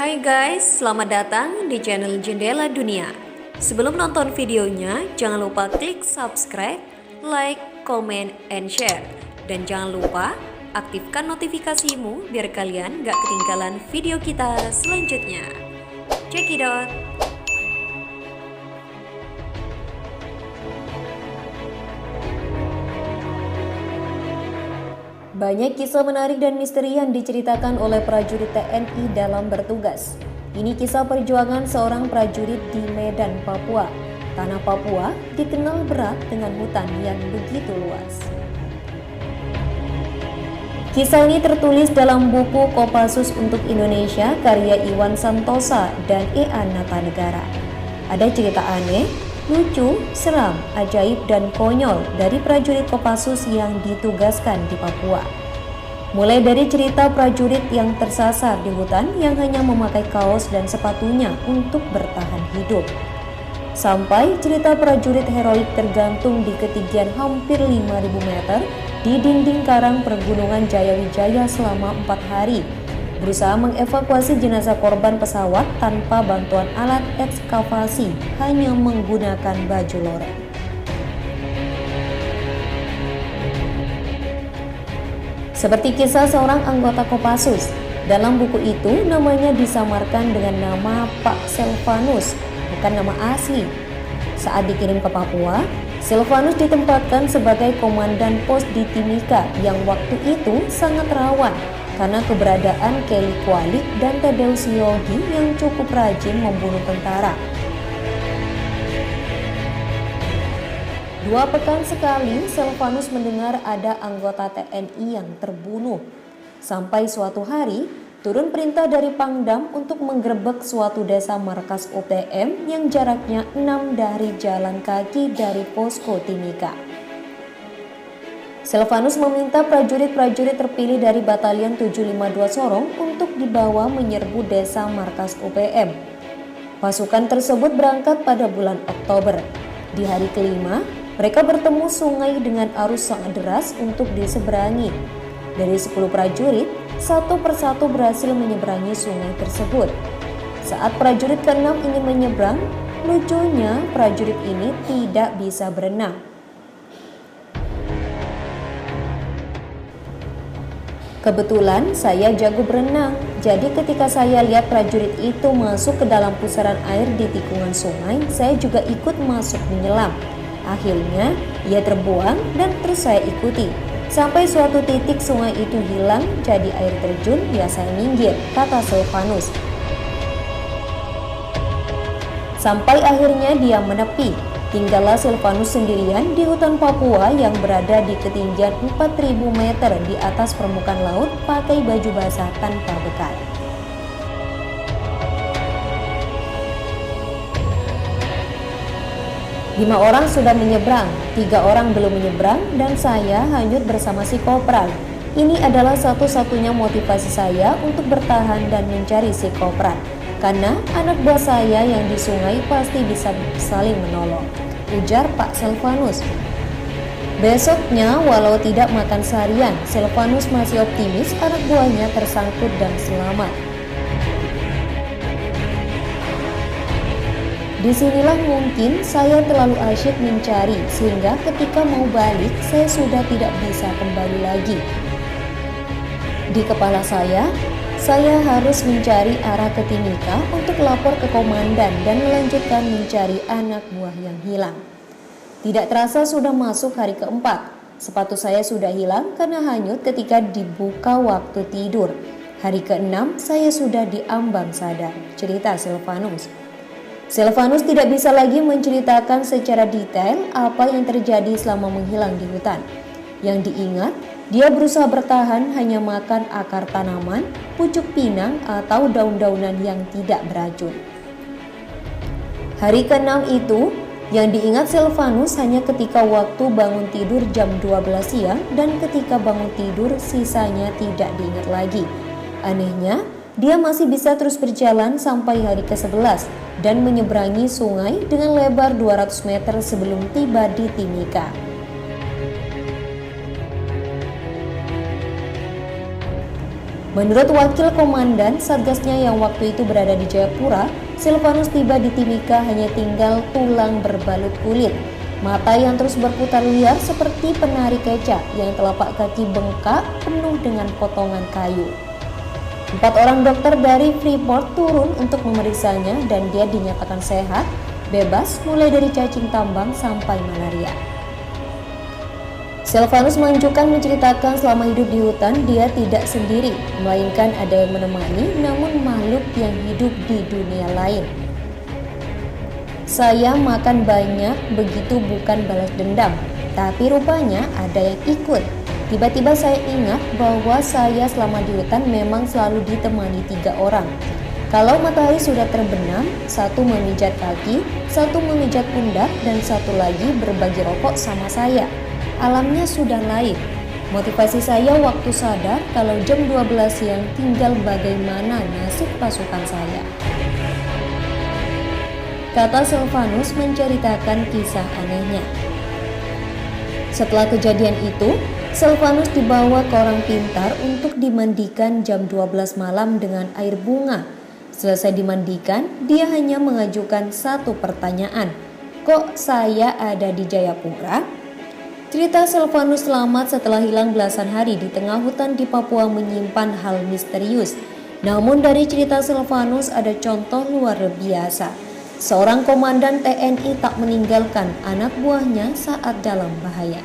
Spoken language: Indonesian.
Hai guys, selamat datang di channel Jendela Dunia. Sebelum nonton videonya, jangan lupa klik subscribe, like, comment, and share. Dan jangan lupa aktifkan notifikasimu biar kalian gak ketinggalan video kita selanjutnya. Check it out! Banyak kisah menarik dan misteri yang diceritakan oleh prajurit TNI dalam bertugas. Ini kisah perjuangan seorang prajurit di Medan, Papua. Tanah Papua dikenal berat dengan hutan yang begitu luas. Kisah ini tertulis dalam buku Kopassus untuk Indonesia karya Iwan Santosa dan E.A. Natanegara. Ada cerita aneh, lucu, seram, ajaib, dan konyol dari prajurit Kopassus yang ditugaskan di Papua. Mulai dari cerita prajurit yang tersasar di hutan yang hanya memakai kaos dan sepatunya untuk bertahan hidup, sampai cerita prajurit heroik tergantung di ketinggian hampir 5.000 meter di dinding karang Pergunungan Jayawijaya selama 4 hari, berusaha mengevakuasi jenazah korban pesawat tanpa bantuan alat ekskavasi, hanya menggunakan baju loreng. Seperti kisah seorang anggota Kopassus, dalam buku itu namanya disamarkan dengan nama Pak Silvanus, bukan nama asli. Saat dikirim ke Papua, Silvanus ditempatkan sebagai komandan pos di Timika yang waktu itu sangat rawan karena keberadaan Kelly Kualik dan Tadeus Yogi yang cukup rajin membunuh tentara. 2 pekan sekali Silvanus mendengar ada anggota TNI yang terbunuh. Sampai suatu hari turun perintah dari Pangdam untuk menggerebek suatu desa markas UTM yang jaraknya 6 dari jalan kaki dari posko Timika. Silvanus meminta prajurit-prajurit terpilih dari Batalion 752 Sorong untuk dibawa menyerbu desa markas UPM. Pasukan tersebut berangkat pada bulan Oktober. Di hari kelima, mereka bertemu sungai dengan arus sangat deras untuk diseberangi. Dari 10 prajurit, satu persatu berhasil menyeberangi sungai tersebut. Saat prajurit ke-6 ingin menyeberang, lucunya prajurit ini tidak bisa berenang. Kebetulan saya jago berenang, jadi ketika saya lihat prajurit itu masuk ke dalam pusaran air di tikungan sungai, saya juga ikut masuk menyelam. Akhirnya, ia terbuang dan terus saya ikuti. Sampai suatu titik sungai itu hilang jadi air terjun, ya saya minggir, kata Silvanus. Sampai akhirnya dia menepi. Tinggallah Silvanus sendirian di hutan Papua yang berada di ketinggian 4.000 meter di atas permukaan laut pakai baju basah tanpa bekal. Lima orang sudah menyeberang, 3 orang belum menyeberang, dan saya hanyut bersama si kopral. Ini adalah satu-satunya motivasi saya untuk bertahan dan mencari si kopral. Karena anak buah saya yang di sungai pasti bisa saling menolong, ujar Pak Silvanus. Besoknya, walau tidak makan seharian, Silvanus masih optimis anak buahnya tersangkut dan selamat. Disinilah mungkin saya terlalu asyik mencari sehingga ketika mau balik saya sudah tidak bisa kembali lagi. Di kepala saya harus mencari arah ke Timika untuk lapor ke komandan dan melanjutkan mencari anak buah yang hilang. Tidak terasa sudah masuk hari keempat. Sepatu saya sudah hilang karena hanyut ketika dibuka waktu tidur. Hari ke-6 saya sudah diambang sadar, cerita Silvanus. Silvanus tidak bisa lagi menceritakan secara detail apa yang terjadi selama menghilang di hutan. Yang diingat, dia berusaha bertahan hanya makan akar tanaman, pucuk pinang, atau daun-daunan yang tidak beracun. Hari ke-6 itu, yang diingat Silvanus hanya ketika waktu bangun tidur jam 12 siang dan ketika bangun tidur sisanya tidak diingat lagi. Anehnya, dia masih bisa terus berjalan sampai hari ke-11 dan menyeberangi sungai dengan lebar 200 meter sebelum tiba di Timika. Menurut Wakil Komandan Satgasnya yang waktu itu berada di Jayapura, Silvanus tiba di Timika hanya tinggal tulang berbalut kulit, mata yang terus berputar liar seperti penari kecak yang telapak kaki bengkak penuh dengan potongan kayu. 4 orang dokter dari Freeport turun untuk memeriksanya dan dia dinyatakan sehat, bebas mulai dari cacing tambang sampai malaria. Silvanus menceritakan selama hidup di hutan dia tidak sendiri, melainkan ada yang menemani namun makhluk yang hidup di dunia lain. Saya makan banyak begitu bukan balas dendam, tapi rupanya ada yang ikut. Tiba-tiba saya ingat bahwa saya selama di hutan memang selalu ditemani 3 orang. Kalau matahari sudah terbenam, satu memijat kaki, satu memijat pundak, dan satu lagi berbagi rokok sama saya. Alamnya sudah lain. Motivasi saya waktu sadar kalau jam 12 siang tinggal bagaimana nasib pasukan saya. Kata Silvanus menceritakan kisah anehnya. Setelah kejadian itu, Silvanus dibawa ke orang pintar untuk dimandikan jam 12 malam dengan air bunga. Selesai dimandikan, dia hanya mengajukan satu pertanyaan. Kok saya ada di Jayapura? Cerita Silvanus selamat setelah hilang belasan hari di tengah hutan di Papua menyimpan hal misterius. Namun dari cerita Silvanus ada contoh luar biasa. Seorang komandan TNI tak meninggalkan anak buahnya saat dalam bahaya.